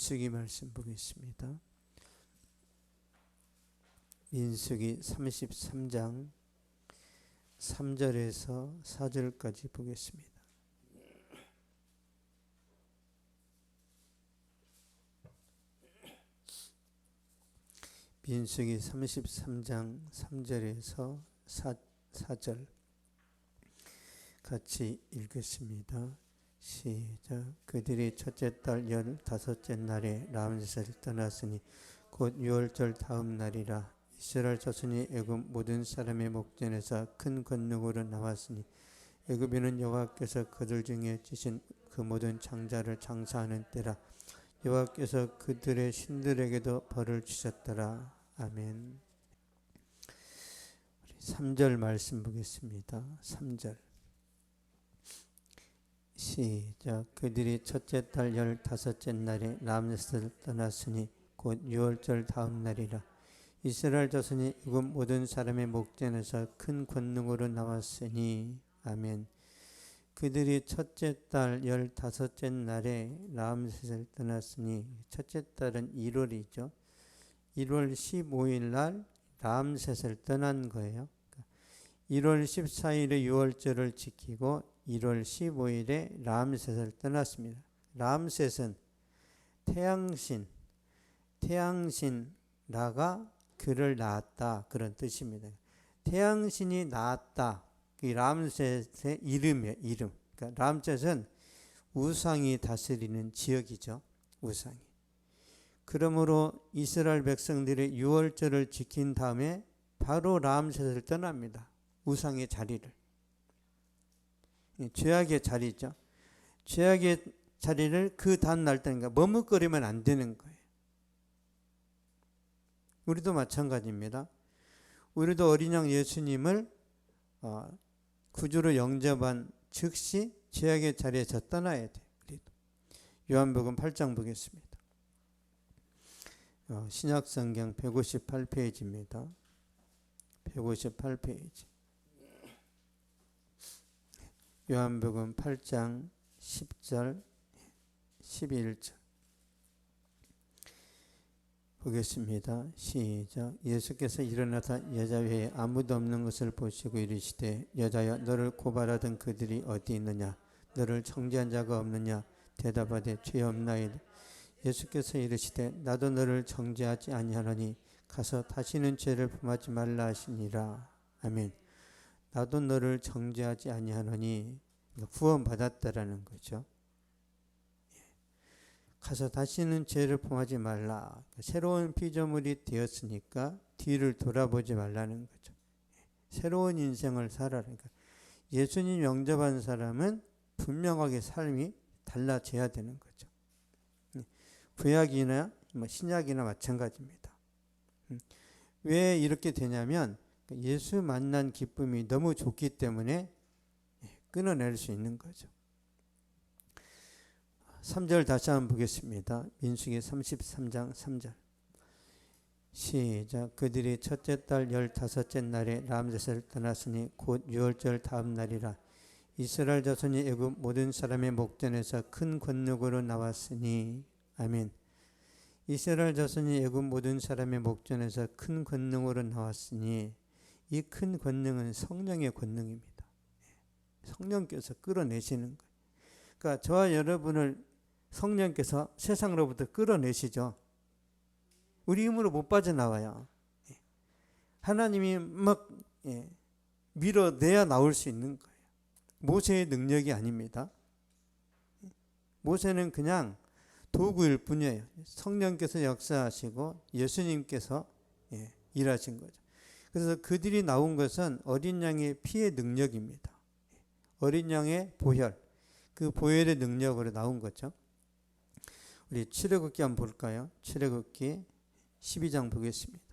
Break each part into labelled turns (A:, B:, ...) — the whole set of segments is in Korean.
A: 민수기 말씀 보겠습니다. 민수기 33장 3절에서 4절까지 보겠습니다. 민수기 33장 3절에서 4절 같이 읽겠습니다. 시작. 그들이 첫째 달 15째 날에 람셋을 떠났으니 곧 유월절 다음 날이라. 이스라엘 자손이 애굽 모든 사람의 목전에서 큰 권능으로 나왔으니 애굽인은 여호와께서 그들 중에 찌신 그 모든 장자를 장사하는 때라. 여호와께서 그들의 신들에게도 벌을 주셨더라. 아멘. 3절 말씀 보겠습니다. 3절 시작. 그들이 첫째 달 15째 날에 람셋을 떠났으니 곧 유월절 다음 날이라. 이스라엘 자손이 애굽 모든 사람의 목전에서 큰 권능으로 나왔으니. 아멘. 그들이 첫째 달 15째 날에 람셋을 떠났으니, 첫째 달은 1월이죠. 1월 15일 날 람셋을 떠난 거예요. 1월 14일에 유월절을 지키고 1월 15일에 람셋을 떠났습니다. 람셋은 태양신 라가 그를 낳았다, 그런 뜻입니다. 태양신이 낳았다, 이 람셋의 이름이에요. 이름. 그러니까 람셋은 우상이 다스리는 지역이죠. 우상이. 그러므로 이스라엘 백성들이 유월절을 지킨 다음에 바로 람셋을 떠납니다. 우상의 자리를. 죄악의 자리죠. 죄악의 자리를 그 다음 날 때니까 머뭇거리면 안 되는 거예요. 우리도 마찬가지입니다. 우리도 어린 양 예수님을 구주로 영접한 즉시 죄악의 자리에서 떠나야 돼요. 우리도. 요한복음 8장 보겠습니다. 신약성경 158페이지입니다. 158페이지. 요한복음 8장 10절, 11절 보겠습니다. 시작. 예수께서 일어나사 여자 외에 아무도 없는 것을 보시고 이르시되 여자여, 너를 고발하던 그들이 어디 있느냐? 너를 정죄한 자가 없느냐? 대답하되 죄 없나이다. 예수께서 이르시되 나도 너를 정죄하지 아니하노니 가서 다시는 죄를 범하지 말라 하시니라. 아멘. 나도 너를 정죄하지 아니하노니, 구원받았다라는 거죠. 가서 다시는 죄를 범하지 말라. 새로운 피조물이 되었으니까 뒤를 돌아보지 말라는 거죠. 새로운 인생을 살아라. 그러니까 예수님 영접한 사람은 분명하게 삶이 달라져야 되는 거죠. 구약이나 신약이나 마찬가지입니다. 왜 이렇게 되냐면 예수 만난 기쁨이 너무 좋기 때문에 끊어낼 수 있는 거죠. 3절 다시 한번 보겠습니다. 민수기 33장 3절 시작. 그들이 첫째 달 15째 날에 람셋을 떠났으니 곧 유월절 다음 날이라. 이스라엘 자손이 애굽 모든 사람의 목전에서 큰 권능으로 나왔으니. 아멘. 이스라엘 자손이 애굽 모든 사람의 목전에서 큰 권능으로 나왔으니, 이 큰 권능은 성령의 권능입니다. 성령께서 끌어내시는 거예요. 그러니까 저와 여러분을 성령께서 세상으로부터 끌어내시죠. 우리 힘으로 못 빠져나와요. 하나님이 막 밀어내야 나올 수 있는 거예요. 모세의 능력이 아닙니다. 모세는 그냥 도구일 뿐이에요. 성령께서 역사하시고 예수님께서 일하신 거죠. 그래서 그들이 나온 것은 어린 양의 피의 능력입니다. 어린 양의 보혈, 그 보혈의 능력으로 나온 거죠. 우리 출애굽기 한번 볼까요? 출애굽기 12장 보겠습니다.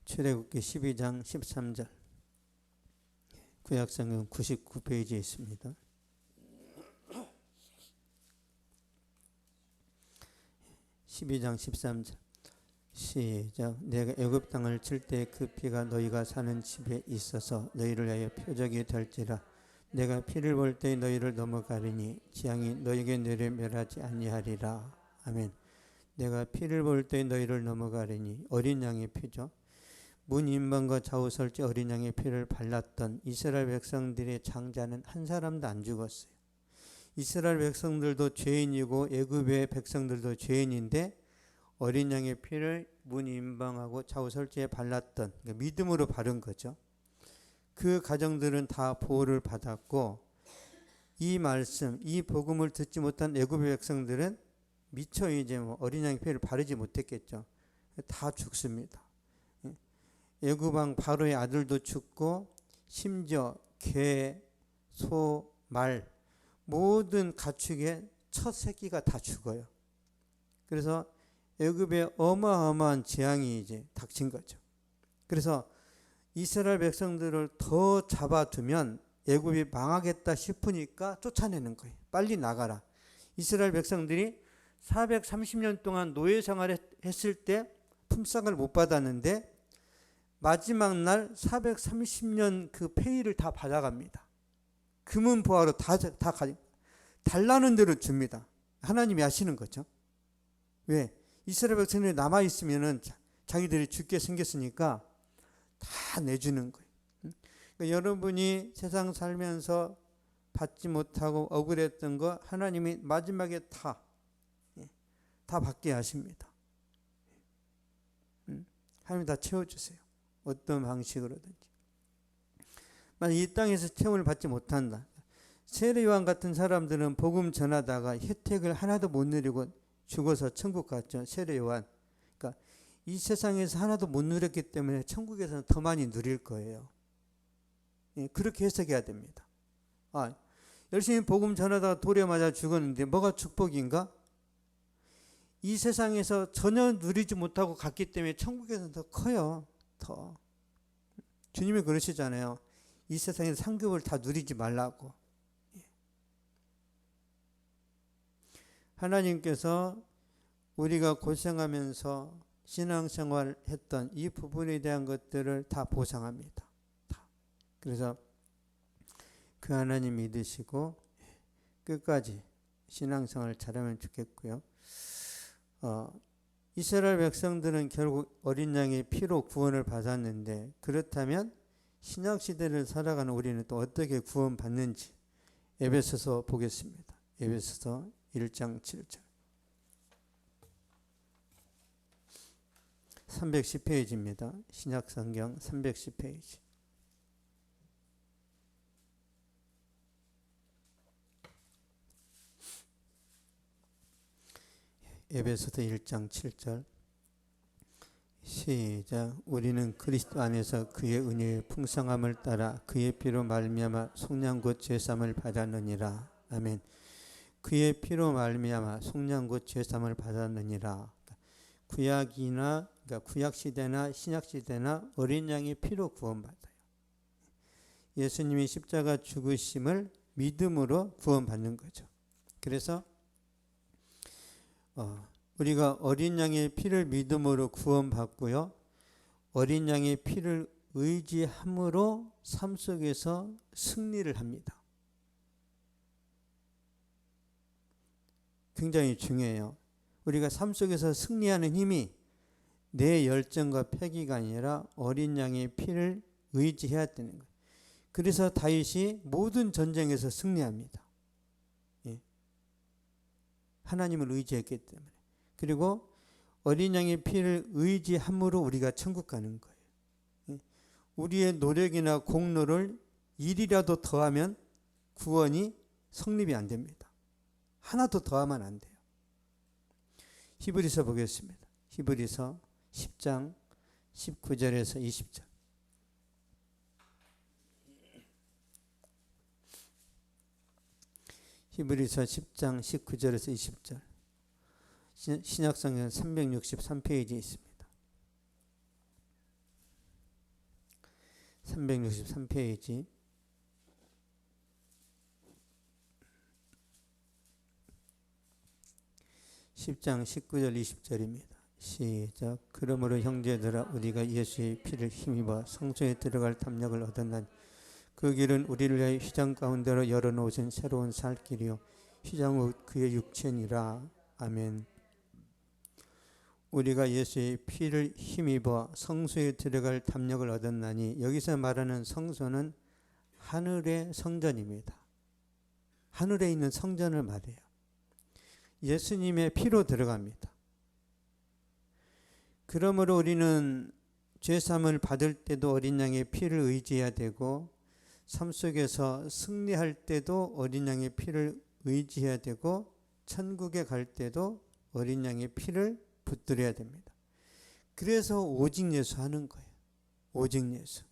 A: 출애굽기 12장 13절. 구약성경 99페이지에 있습니다. 12장 13절 시작. 내가 애굽 땅을 칠 때 그 피가 너희가 사는 집에 있어서 너희를 위하여 표적이 될지라. 내가 피를 볼 때 너희를 넘어가리니 재앙이 너희에게 내려 멸하지 아니하리라. 아멘. 내가 피를 볼 때 너희를 넘어가리니 어린 양의 피죠. 문 임방과 좌우 설지 어린 양의 피를 발랐던 이스라엘 백성들의 장자는 한 사람도 안 죽었어요. 이스라엘 백성들도 죄인이고 애굽의 백성들도 죄인인데 어린 양의 피를 문 임방하고 좌우 설지에 발랐던, 그러니까 믿음으로 바른 거죠. 그 가정들은 다 보호를 받았고, 이 말씀, 이 복음을 듣지 못한 애굽의 백성들은 미처 이제 어린 양의 피를 바르지 못했겠죠. 다 죽습니다. 애굽 왕 바로의 아들도 죽고, 심지어 개, 소, 말 모든 가축의 첫 새끼가 다 죽어요. 그래서 애굽에 어마어마한 재앙이 이제 닥친 거죠. 그래서 이스라엘 백성들을 더 잡아두면 애굽이 망하겠다 싶으니까 쫓아내는 거예요. 빨리 나가라. 이스라엘 백성들이 430년 동안 노예 생활을 했을 때 품삯을 못 받았는데 마지막 날 430년 그 페이를 다 받아갑니다. 금은 보화로 다 달라는 대로 줍니다. 하나님이 하시는 거죠. 왜? 이스라엘 백성들이 남아있으면 자기들이 죽게 생겼으니까 다 내주는 거예요. 그러니까 여러분이 세상 살면서 받지 못하고 억울했던 거 하나님이 마지막에 다 받게 하십니다. 하나님 다 채워주세요. 어떤 방식으로든지. 만약 이 땅에서 채움을 받지 못한다. 세례요한 같은 사람들은 복음 전하다가 혜택을 하나도 못 누리고 죽어서 천국 갔죠. 세례요한. 그러니까 이 세상에서 하나도 못 누렸기 때문에 천국에서는 더 많이 누릴 거예요. 그렇게 해석해야 됩니다. 열심히 복음 전하다가 돌에 맞아 죽었는데 뭐가 축복인가? 이 세상에서 전혀 누리지 못하고 갔기 때문에 천국에서는 더 커요. 더. 주님이 그러시잖아요. 이 세상에서 상급을 다 누리지 말라고. 하나님께서 우리가 고생하면서 신앙생활 했던 이 부분에 대한 것들을 다 보상합니다. 다. 그래서 그 하나님 믿으시고 끝까지 신앙생활 잘하면 좋겠고요. 이스라엘 백성들은 결국 어린 양의 피로 구원을 받았는데, 그렇다면 신약시대를 살아가는 우리는 또 어떻게 구원받는지 에베소서 보겠습니다. 에베소서 1장 7절. 310페이지입니다. 신약성경 310페이지. 에베소서 1장 7절. 시작. 우리는 그리스도 안에서 그의 은혜의 풍성함을 따라 그의 피로 말미암아 속량 곧 죄사함을 받았느니라. 아멘. 그의 피로 말미암아 속량 곧 죄사함을 받았느니라. 구약이나 그러니까 구약 시대나 신약 시대나 어린 양의 피로 구원받아요. 예수님이 십자가 죽으심을 믿음으로 구원받는 거죠. 그래서 우리가 어린 양의 피를 믿음으로 구원받고요. 어린 양의 피를 의지함으로 삶 속에서 승리를 합니다. 굉장히 중요해요. 우리가 삶 속에서 승리하는 힘이 내 열정과 패기가 아니라 어린 양의 피를 의지해야 되는 거예요. 그래서 다윗이 모든 전쟁에서 승리합니다. 하나님을 의지했기 때문에. 그리고 어린 양의 피를 의지함으로 우리가 천국 가는 거예요. 우리의 노력이나 공로를 일이라도 더하면 구원이 성립이 안 됩니다. 하나도 더하면 안 돼요. 히브리서 보겠습니다. 히브리서 10장 19절에서 20절. 히브리서 10장 19절에서 20절. 신약성경 363페이지에 있습니다. 363페이지. (10장 19절 20절입니다) 시작. 그러므로 형제들아 우리가 예수의 피를 힘입어 성소에 들어갈 담력을 얻었나니 그 길은 우리를 위하여 휘장 가운데로 열어놓으신 새로운 살 길이요 휘장 후 그의 육체니라. 아멘. 우리가 예수의 피를 힘입어 성소에 들어갈 담력을 얻었나니 여기서 말하는 성소는 하늘의 성전입니다. 하늘에 있는 성전을 말해요. 예수님의 피로 들어갑니다. 그러므로 우리는 죄사함을 받을 때도 어린 양의 피를 의지해야 되고 삶 속에서 승리할 때도 어린 양의 피를 의지해야 되고 천국에 갈 때도 어린 양의 피를 붙들어야 됩니다. 그래서 오직 예수 하는 거예요. 오직 예수.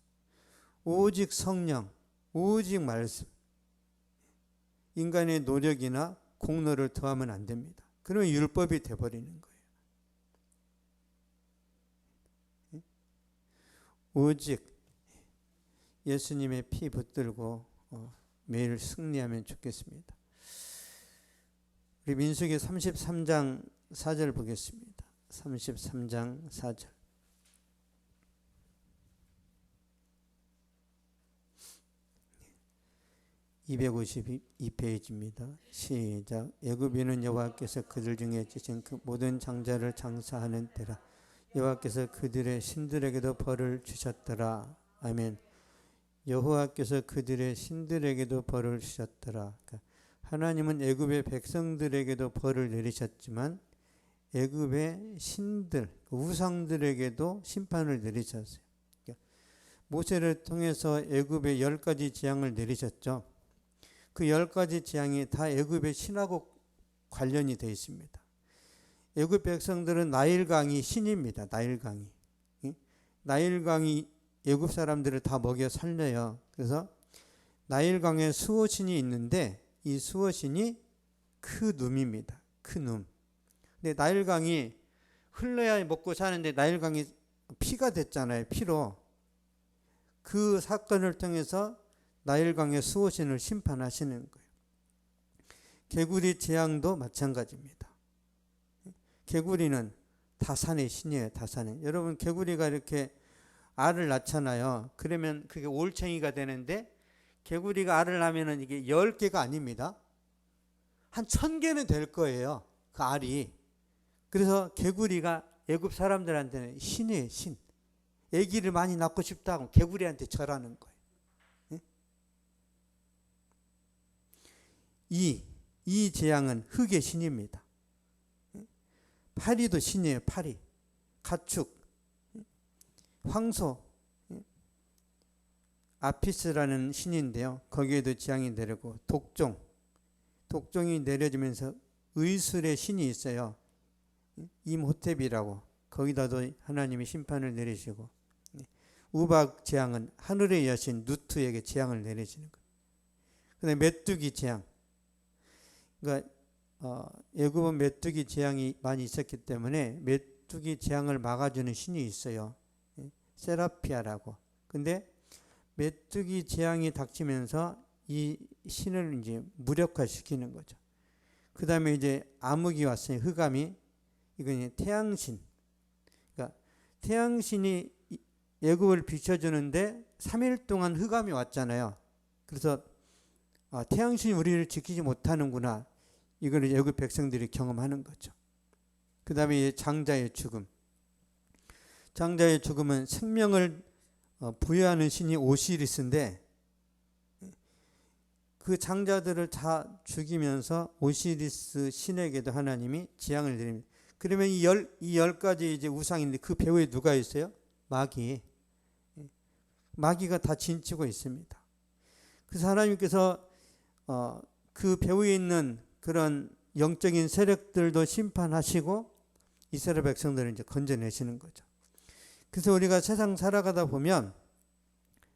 A: 오직 성령. 오직 말씀. 인간의 노력이나 공로를 더하면 안 됩니다. 그러면 율법이 돼버리는 거예요. 오직 예수님의 피 붙들고 매일 승리하면 좋겠습니다. 우리 민수기 33장 4절 보겠습니다. 33장 4절. (252페이지입니다) 시작. 애굽인은 여호와께서 그들 중에 찢은 그 모든 장자를 장사하는 때라. 여호와께서 그들의 신들에게도 벌을 주셨더라. 아멘. 여호와께서 그들의 신들에게도 벌을 주셨더라. 그러니까 하나님은 애굽의 백성들에게도 벌을 내리셨지만 애굽의 신들, 우상들에게도 심판을 내리셨어요. 그러니까 모세를 통해서 애굽의 10가지 재앙을 내리셨죠. 그 10가지 재앙이 다 애굽의 신하고 관련이 되어 있습니다. 애굽 백성들은 나일강이 신입니다. 나일강이. 나일강이 애굽 사람들을 다 먹여 살려요. 그래서 나일강에 수호신이 있는데 이 수호신이 크눔입니다. 크눔. 근데 나일강이 흘러야 먹고 사는데 나일강이 피가 됐잖아요. 피로. 그 사건을 통해서 나일강의 수호신을 심판하시는 거예요. 개구리 재앙도 마찬가지입니다. 개구리는 다산의 신이에요. 다산의. 여러분 개구리가 이렇게 알을 낳잖아요. 그러면 그게 올챙이가 되는데 개구리가 알을 낳으면 이게 10개가 아닙니다. 한 1000개는 될 거예요. 그 알이. 그래서 개구리가 애굽 사람들한테는 신이에요. 신. 아기를 많이 낳고 싶다고 개구리한테 절하는 거예요. 이 재앙은 흙의 신입니다. 파리도 신이에요. 파리. 가축. 황소. 아피스라는 신인데요. 거기에도 재앙이 내리고 독종. 독종이 내려지면서 의술의 신이 있어요. 임호텝이라고. 거기다도 하나님이 심판을 내리시고 우박 재앙은 하늘의 여신 누트에게 재앙을 내리시는 거예요. 그다음에 메뚜기 재앙. 그러니까 애굽은 메뚜기 재앙이 많이 있었기 때문에 메뚜기 재앙을 막아주는 신이 있어요. 세라피아라고. 근데 메뚜기 재앙이 닥치면서 이 신을 이제 무력화시키는 거죠. 그 다음에 이제 암흑이 왔어요. 흑암이. 이건 태양신. 그러니까 태양신이 애굽을 비춰주는데 3일 동안 흑암이 왔잖아요. 그래서 태양신이 우리를 지키지 못하는구나. 이걸 애굽 백성들이 경험하는 거죠. 그 다음에 장자의 죽음. 장자의 죽음은 생명을 부여하는 신이 오시리스인데 그 장자들을 다 죽이면서 오시리스 신에게도 하나님이 재앙을 내립니다. 그러면 이 10가지 이제 우상인데 그 배후에 누가 있어요? 마귀. 마귀가 다 진치고 있습니다. 그래서 하나님께서 그 배후에 있는 그런 영적인 세력들도 심판하시고 이스라엘 백성들을 이제 건져내시는 거죠. 그래서 우리가 세상 살아가다 보면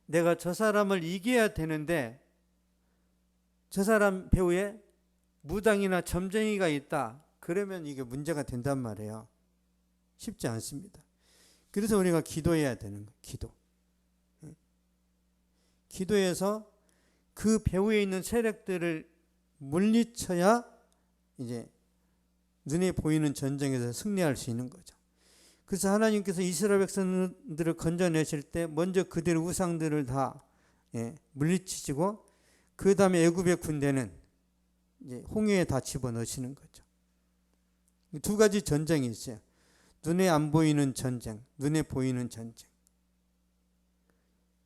A: 내가 저 사람을 이겨야 되는데 저 사람 배후에 무당이나 점쟁이가 있다. 그러면 이게 문제가 된단 말이에요. 쉽지 않습니다. 그래서 우리가 기도해야 되는 거예요. 기도. 기도해서 그 배후에 있는 세력들을 물리쳐야 이제 눈에 보이는 전쟁에서 승리할 수 있는 거죠. 그래서 하나님께서 이스라엘 백성들을 건져내실 때 먼저 그들의 우상들을 다 물리치시고 그 다음에 애굽의 군대는 이제 홍해에 다 집어넣으시는 거죠. 두 가지 전쟁이 있어요. 눈에 안 보이는 전쟁, 눈에 보이는 전쟁.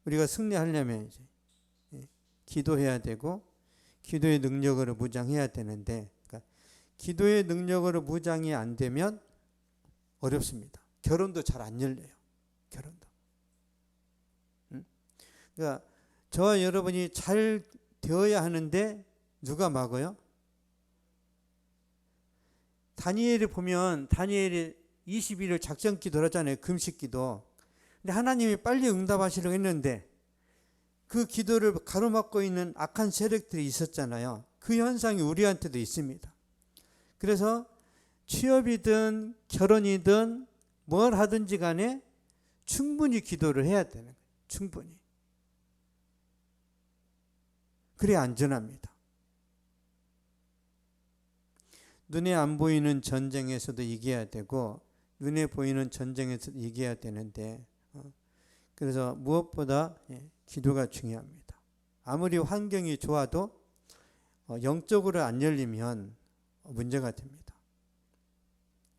A: 우리가 승리하려면 이제 기도해야 되고 기도의 능력으로 무장해야 되는데, 그러니까 기도의 능력으로 무장이 안 되면 어렵습니다. 결혼도 잘 안 열려요. 결혼도. 그러니까 저와 여러분이 잘 되어야 하는데 누가 막아요? 다니엘을 보면 다니엘이 20일을 작전 기도를 하잖아요. 금식 기도. 근데 하나님이 빨리 응답하시려고 했는데 그 기도를 가로막고 있는 악한 세력들이 있었잖아요. 그 현상이 우리한테도 있습니다. 그래서 취업이든 결혼이든 뭘 하든지 간에 충분히 기도를 해야 되는 거예요. 충분히. 그래야 안전합니다. 눈에 안 보이는 전쟁에서도 이겨야 되고 눈에 보이는 전쟁에서도 이겨야 되는데, 그래서 무엇보다 기도가 중요합니다. 아무리 환경이 좋아도 영적으로 안 열리면 문제가 됩니다.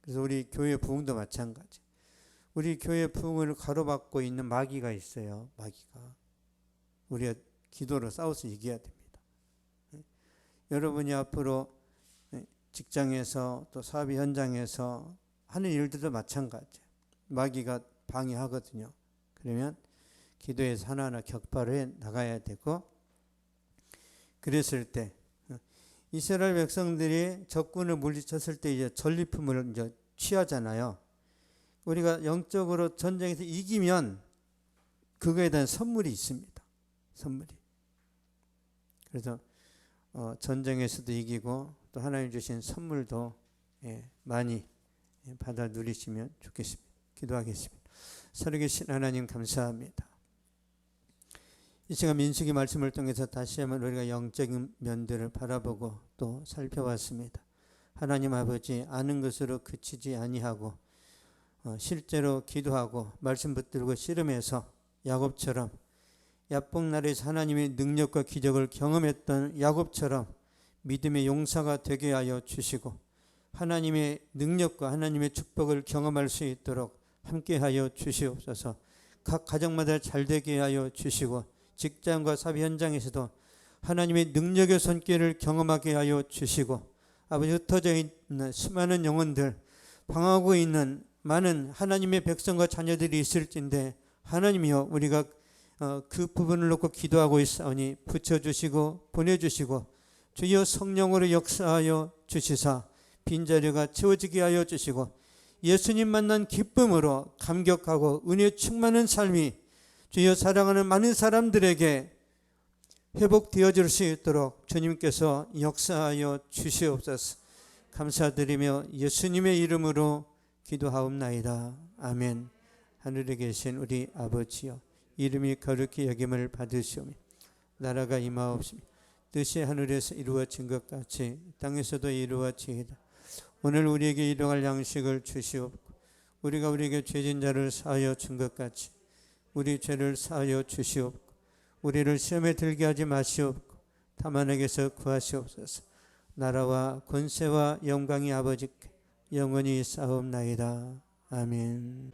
A: 그래서 우리 교회 부흥도 마찬가지. 우리 교회 부흥을 가로막고 있는 마귀가 있어요. 마귀가. 우리가 기도로 싸워서 이겨야 됩니다. 여러분이 앞으로 직장에서 또 사업의 현장에서 하는 일들도 마찬가지예요. 마귀가 방해하거든요. 그러면 기도에서 하나하나 격파를 해 나가야 되고, 그랬을 때 이스라엘 백성들이 적군을 물리쳤을 때 이제 전리품을 이제 취하잖아요. 우리가 영적으로 전쟁에서 이기면 그거에 대한 선물이 있습니다. 선물이. 그래서 전쟁에서도 이기고 또 하나님 주신 선물도 많이 받아 누리시면 좋겠습니다. 기도하겠습니다. 살아계신 하나님 감사합니다. 이 시간 민수기 말씀을 통해서 다시 한번 우리가 영적인 면들을 바라보고 또 살펴봤습니다. 하나님 아버지, 아는 것으로 그치지 아니하고 실제로 기도하고 말씀 붙들고 씨름해서 야곱처럼 야복나라에서 하나님의 능력과 기적을 경험했던 야곱처럼 믿음의 용사가 되게 하여 주시고 하나님의 능력과 하나님의 축복을 경험할 수 있도록 함께하여 주시옵소서. 각 가정마다 잘되게 하여 주시고 직장과 사회 현장에서도 하나님의 능력의 손길을 경험하게 하여 주시고, 아버지 흩어져 있는 수많은 영혼들, 방황하고 있는 많은 하나님의 백성과 자녀들이 있을진데 하나님이여, 우리가 그 부분을 놓고 기도하고 있사오니 붙여주시고 보내주시고 주여 성령으로 역사하여 주시사 빈자리가 채워지게 하여 주시고 예수님 만난 기쁨으로 감격하고 은혜 충만한 삶이 주여 사랑하는 많은 사람들에게 회복되어질 수 있도록 주님께서 역사하여 주시옵소서. 감사드리며 예수님의 이름으로 기도하옵나이다. 아멘. 하늘에 계신 우리 아버지여, 이름이 거룩히 여김을 받으시오며 나라가 임하옵시며 뜻이 하늘에서 이루어진 것 같이 땅에서도 이루어지이다. 오늘 우리에게 일용할 양식을 주시옵고 우리가 우리에게 죄진 자를 사하여 준 것 같이 우리 죄를 사하여 주시옵고 우리를 시험에 들게 하지 마시옵고 다만 에게서 구하시옵소서. 나라와 권세와 영광이 아버지께 영원히 싸움나이다. 아멘.